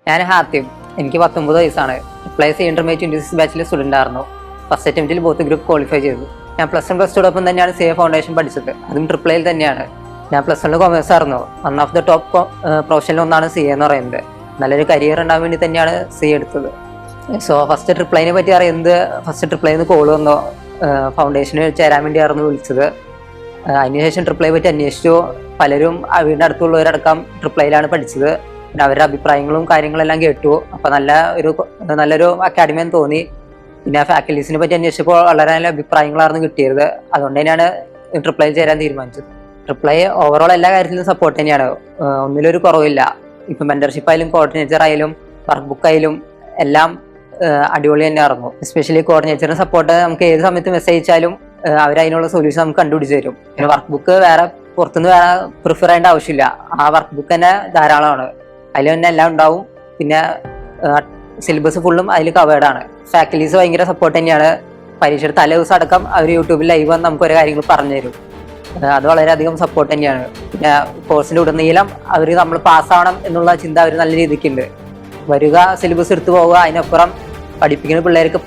ഞാൻ ഹാത്തിം, എനിക്ക് 19 വയസ്സാണ്. പ്ലസ് ഇന്റർമീഡിയറ്റ് 26 ബാച്ചിലെ സ്റ്റുഡൻ്റ് ആയിരുന്നു. ഫസ്റ്റ് അറ്റംപ്റ്റിൽ ബോത്ത് ഗ്രൂപ്പ് ക്വാളിഫൈ ചെയ്തു. ഞാൻ പ്ലസ് 1 പ്ലസ് ടുടൊപ്പം തന്നെയാണ് CA ഫൗണ്ടേഷൻ പഠിച്ചത്. അതും ട്രിപ്പിൾ തന്നെയാണ്. ഞാൻ പ്ലസ് 1 കൊമേഴ്സ് ആയിരുന്നു. വൺ ഓഫ് ദ ടോപ്പ് പ്രൊഫഷനിൽ ഒന്നാണ് CA എന്ന് പറയുന്നത്. നല്ലൊരു കരിയർ ഉണ്ടാകാൻ വേണ്ടി തന്നെയാണ് CA എടുത്തത്. സോ ഫസ്റ്റ് ട്രിപ്പിളിനെ പറ്റി അറിയുന്നത് ഫസ്റ്റ് ട്രിപ്പിളിൽ കോൾ വന്നോ ഫൗണ്ടേഷനിൽ ചേരാൻ വേണ്ടിയായിരുന്നു വിളിച്ചത്. അതിനുശേഷം ട്രിപ്പിളെ പറ്റി അന്വേഷിച്ചു. പലരും വീടിൻ്റെ അടുത്തുള്ളവരടക്കം ട്രിപ്പിളയിലാണ് പഠിച്ചത്. പിന്നെ അവരുടെ അഭിപ്രായങ്ങളും കാര്യങ്ങളെല്ലാം കേട്ടു. അപ്പോൾ നല്ലൊരു അക്കാഡമി എന്ന് തോന്നി. പിന്നെ ഫാക്കൽറ്റീസിനെ പറ്റി അന്വേഷിച്ചപ്പോൾ വളരെ നല്ല അഭിപ്രായങ്ങളായിരുന്നു കിട്ടിയത്. അതുകൊണ്ട് തന്നെയാണ് ട്രിപ്പിളയിൽ ചേരാൻ തീരുമാനിച്ചത്. ട്രിപ്പിളൈ ഓവറോൾ എല്ലാ കാര്യത്തിലും സപ്പോർട്ട് തന്നെയാണ്. ഒന്നിലൊരു കുറവില്ല. ഇപ്പം മെന്റർഷിപ്പ് ആയാലും കോർഡിനേറ്റർ ആയാലും വർക്ക് ബുക്ക് ആയാലും എല്ലാം അടിപൊളി തന്നെയായിരുന്നു. എസ്പെഷ്യലി കോർഡിനേറ്ററിന് സപ്പോർട്ട് നമുക്ക് ഏത് സമയത്ത് മെസ്സേജ് അയച്ചാലും അവരതിനുള്ള സൊല്യൂഷൻ നമുക്ക് കണ്ടുപിടിച്ച് തരും. പിന്നെ വർക്ക് ബുക്ക് വേറെ പുറത്തുനിന്ന് വേറെ പ്രിഫർ ചെയ്യേണ്ട ആവശ്യമില്ല. ആ വർക്ക് ബുക്ക് തന്നെ ധാരാളമാണ്. അതിൽ തന്നെ എല്ലാം ഉണ്ടാവും. പിന്നെ സിലബസ് ഫുള്ളും അതിൽ കവേർഡാണ്. ഫാക്കൽറ്റീസ് ഭയങ്കര സപ്പോർട്ട് തന്നെയാണ്. പരീക്ഷയുടെ തലേ ദിവസം അടക്കം അവർ യൂട്യൂബിൽ ലൈവ് വന്ന് നമുക്ക് ഓരോ കാര്യങ്ങൾ പറഞ്ഞു തരും. അത് വളരെയധികം സപ്പോർട്ട് തന്നെയാണ്. പിന്നെ കോഴ്സിൻ്റെ ഉടനീളം അവർ നമ്മൾ പാസ്സാവണം എന്നുള്ള ചിന്ത അവർ നല്ല രീതിക്കുണ്ട്. വരിക, സിലബസ് എടുത്തു പോവുക, അതിനപ്പുറം പഠിപ്പിക്കുന്ന പിള്ളേർക്ക്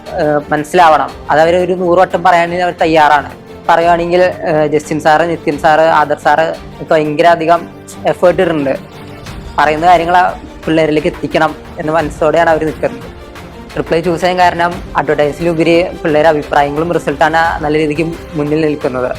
മനസ്സിലാവണം. അത് അവർ ഒരു 100 വട്ടം പറയാണെങ്കിൽ അവർ തയ്യാറാണ്. പറയുകയാണെങ്കിൽ Justin sir, Nithin sir, Adar sir ഒക്കെ ഭയങ്കര അധികം എഫേർട്ട് ഇടുന്നുണ്ട്. പറയുന്ന കാര്യങ്ങൾ പിള്ളേരിലേക്ക് എത്തിക്കണം എന്ന മനസ്സോടെയാണ് അവർ നിൽക്കുന്നത്. ട്രിപ്പിളൈ ചൂസ് ചെയ്യാൻ കാരണം അഡ്വർടൈസിലുപരി പിള്ളേരുടെ അഭിപ്രായങ്ങളും റിസൾട്ടാണ് നല്ല രീതിക്ക് മുന്നിൽ നിൽക്കുന്നത്.